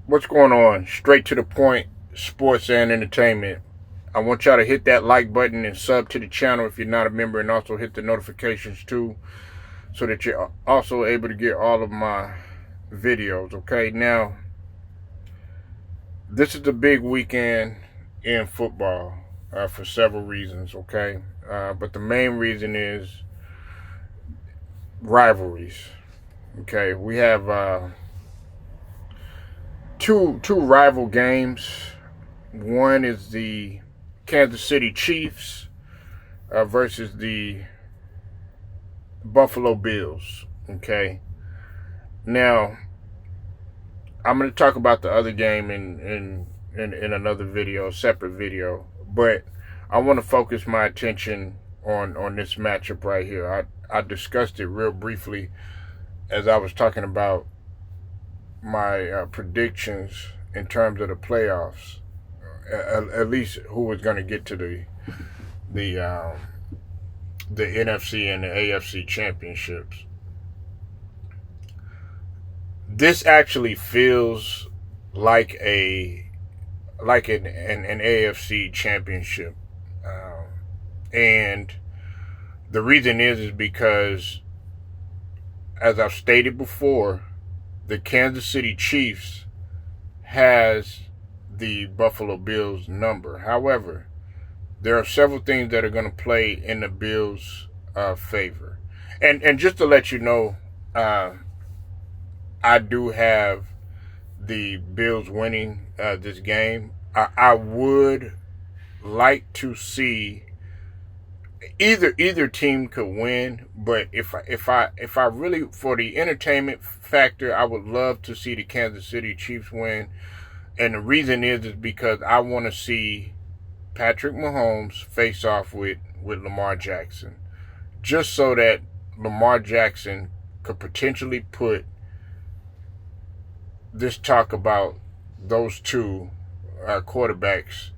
What's going on? Straight to the point, sports and entertainment. I want y'all to hit that like button and sub to the channel if you're not a member, and also hit the notifications too, so that you're also able to get all of my videos. Okay, now this is a big weekend in football for several reasons. Okay, but the main reason is rivalries. Okay, we have two rival games. One is the Kansas City Chiefs versus the Buffalo Bills. Okay. Now, I'm going to talk about the other game in another video, a separate video, but I want to focus my attention on this matchup right here. I discussed it real briefly as I was talking about my predictions in terms of the playoffs. At least who was going to get to the NFC and the AFC championships. This actually feels like an AFC championship, and the reason is because, as I've stated before, the Kansas City Chiefs has the Buffalo Bills number. However, there are several things that are going to play in the Bills' favor. And just to let you know, I do have the Bills winning this game. I would like to see either team could win, but if I really, for the entertainment factor, I would love to see the Kansas City Chiefs win. And the reason is because I want to see Patrick Mahomes face off with Lamar Jackson, just so that Lamar Jackson could potentially put this talk about those two quarterbacks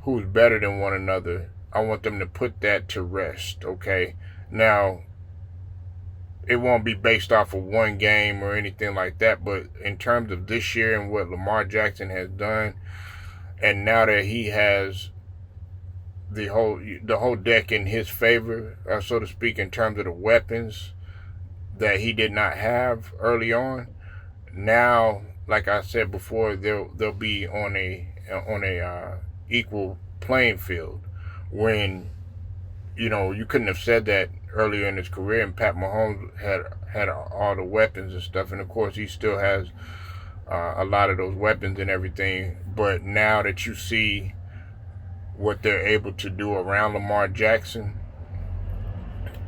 who's better than one another. I want them to put that to rest. Okay, now it won't be based off of one game or anything like that, but in terms of this year and what Lamar Jackson has done, and now that he has the whole deck in his favor, so to speak, in terms of the weapons that he did not have early on, now, like I said before, they'll be on a equal playing field. When you couldn't have said that earlier in his career, and Pat Mahomes had all the weapons and stuff, and of course he still has a lot of those weapons and everything. But now that you see what they're able to do around Lamar Jackson,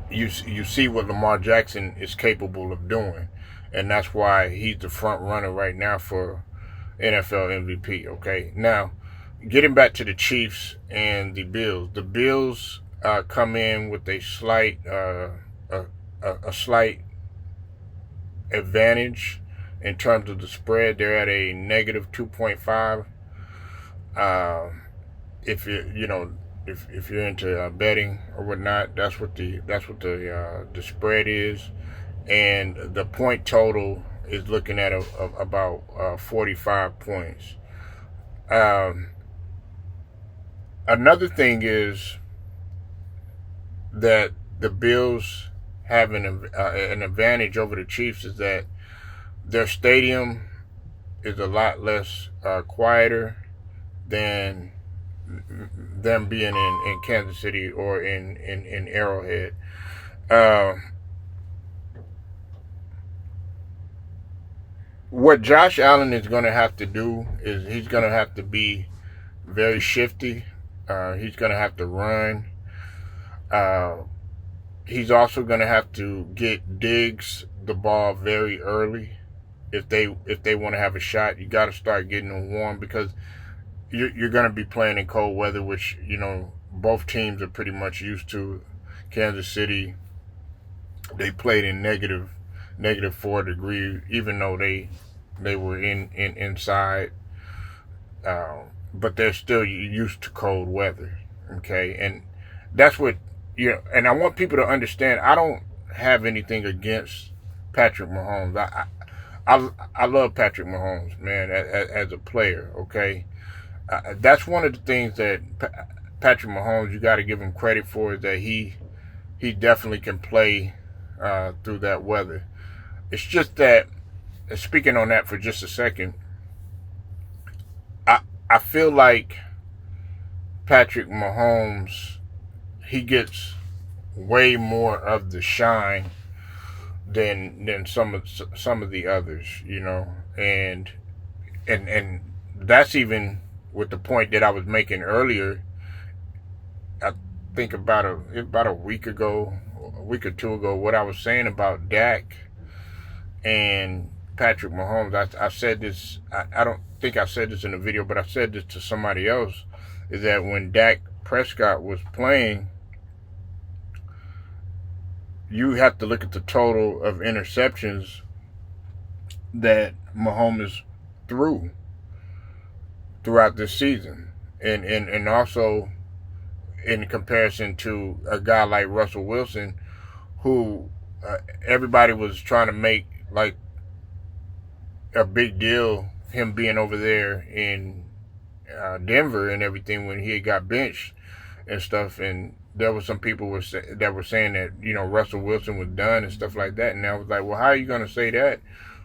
you see what Lamar Jackson is capable of doing, and that's why he's the front runner right now for NFL MVP. Okay, now getting back to the Chiefs and the Bills. The Bills come in with a slight advantage in terms of the spread. They're at a negative 2.5. If if you're into betting or whatnot, that's what the spread is, and the point total is looking at about 45 points. Another thing is that the Bills have an advantage over the Chiefs is that their stadium is a lot less quieter than them being in Kansas City or in Arrowhead. What Josh Allen is going to have to do is he's going to have to be very shifty. He's going to have to run. He's also going to have to get Diggs the ball very early. If they want to have a shot, you got to start getting them warm, because you're going to be playing in cold weather, which both teams are pretty much used to. Kansas City, they played in negative 4 degrees, even though they were inside, but they're still used to cold weather. Okay, and that's what and I want people to understand. I don't have anything against Patrick Mahomes. I love Patrick Mahomes, man, as a player. Okay, that's one of the things that Patrick Mahomes, you got to give him credit for, is that he definitely can play through that weather. It's just that, speaking on that for just a second, I feel like Patrick Mahomes, he gets way more of the shine than some of the others, you know, and that's even with the point that I was making earlier. I think about a week ago, a week or two ago, what I was saying about Dak and Patrick Mahomes. I said this. I don't think I said this in the video, but I said this to somebody else. Is that when Dak Prescott was playing, you have to look at the total of interceptions that Mahomes threw throughout this season, and also in comparison to a guy like Russell Wilson, who everybody was trying to make like a big deal, him being over there in Denver and everything when he got benched and stuff, and there were some people that were saying that, you know, Russell Wilson was done and stuff like that, and I was like, well, how are you going to say that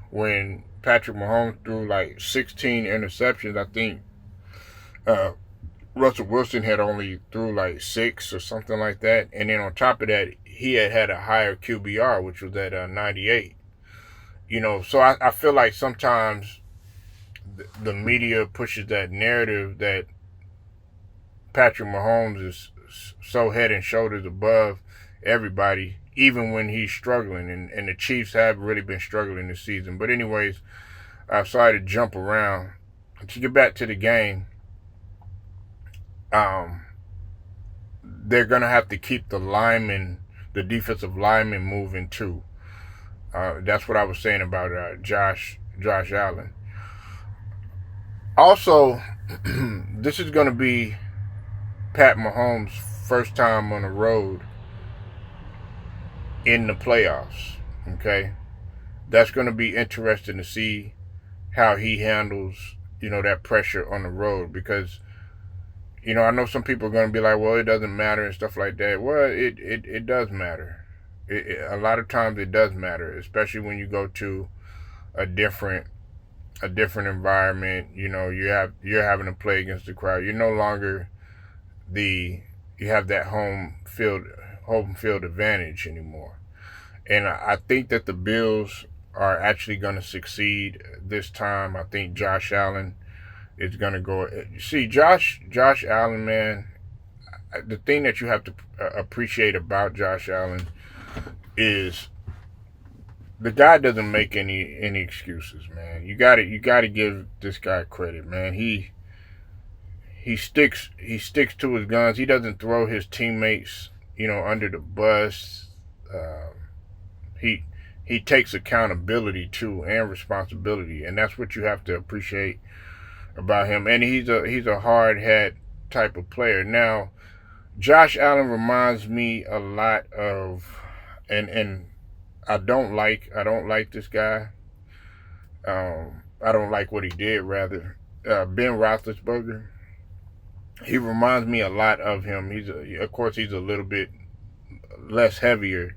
when Patrick Mahomes threw like 16 interceptions? I think Russell Wilson had only threw like 6 or something like that, and then on top of that, he had a higher QBR, which was at 98. You know, so I feel like sometimes the media pushes that narrative that Patrick Mahomes is so head and shoulders above everybody, even when he's struggling. And the Chiefs have really been struggling this season. But anyways, I'm sorry to jump around. To get back to the game, they're going to have to keep the defensive linemen moving too. That's what I was saying about Josh Allen. Also, this is going to be Pat Mahomes' first time on the road in the playoffs. Okay, that's going to be interesting to see how he handles, you know, that pressure on the road, because, you know, I know some people are going to be like, well, it doesn't matter and stuff like that. Well, it does matter. A lot of times it does matter, especially when you go to a different environment. You know, you're having to play against the crowd. You're no longer you have that home field advantage anymore. And I think that the Bills are actually going to succeed this time. I think Josh Allen is going to go. See, Josh Allen, man, the thing that you have to appreciate about Josh Allen is the guy doesn't make any excuses, man. You got to give this guy credit, man. He sticks to his guns. He doesn't throw his teammates, you know, under the bus. He takes accountability too, and responsibility, and that's what you have to appreciate about him. And he's a hard hat type of player. Now, Josh Allen reminds me a lot of, and I don't like this guy. I don't like what he did, rather. Ben Roethlisberger. He reminds me a lot of him. Of course, he's a little bit less heavier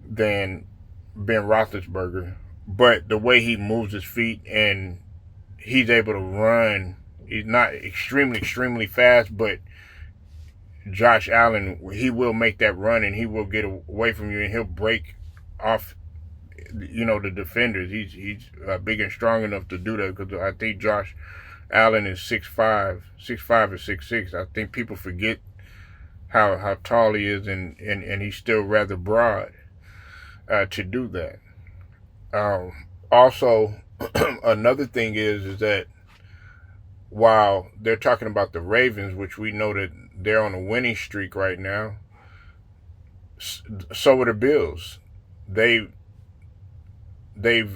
than Ben Roethlisberger, but the way he moves his feet and he's able to run, he's not extremely fast, but Josh Allen, he will make that run and he will get away from you and he'll break off, you know, the defenders. He's big and strong enough to do that, because I think Josh Allen is 6'5" or 6'6". I think people forget how tall he is, and he's still rather broad to do that. Also, another thing is that while they're talking about the Ravens, which we know that they're on a winning streak right now, so are the Bills. They've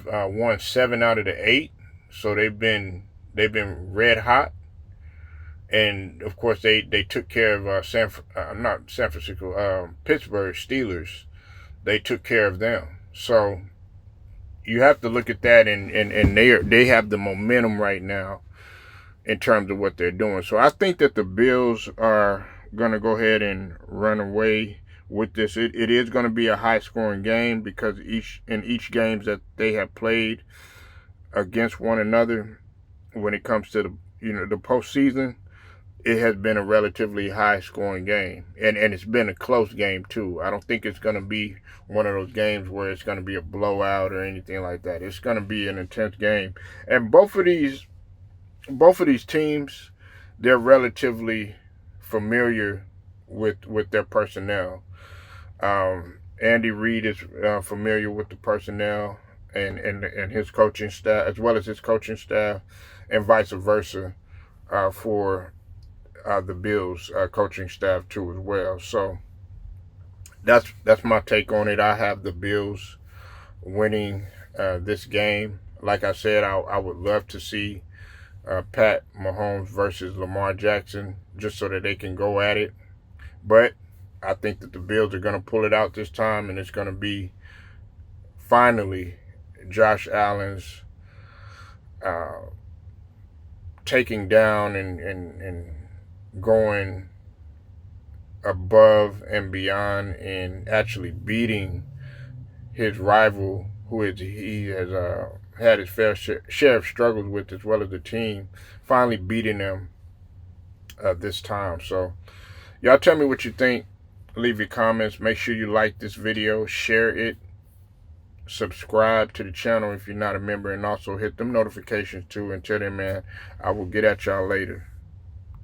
won 7 out of the 8, so they've been red hot. And of course they took care of Pittsburgh Steelers. They took care of them. So you have to look at that, and they have the momentum right now in terms of what they're doing. So I think that the Bills are going to go ahead and run away with this. It is going to be a high scoring game because each games that they have played against one another, when it comes to the postseason, it has been a relatively high scoring game, and it's been a close game too. I don't think it's going to be one of those games where it's going to be a blowout or anything like that. It's going to be an intense game, and both of these teams, they're relatively familiar with their personnel. Andy Reid is familiar with the personnel and his coaching staff, as well as his coaching staff, and vice versa for the Bills coaching staff too as well. So that's my take on it. I have the Bills winning this game. Like I said, I would love to see Pat Mahomes versus Lamar Jackson, just so that they can go at it. But I think that the Bills are going to pull it out this time, and it's going to be finally Josh Allen's taking down and going above and beyond and actually beating his rival, who he has had his fair share of struggles with, as well as the team, finally beating them this time. So y'all tell me what you think. Leave your comments. Make sure you like this video, share it, subscribe to the channel if you're not a member, and also hit them notifications too. Until then, man, I will get at y'all later.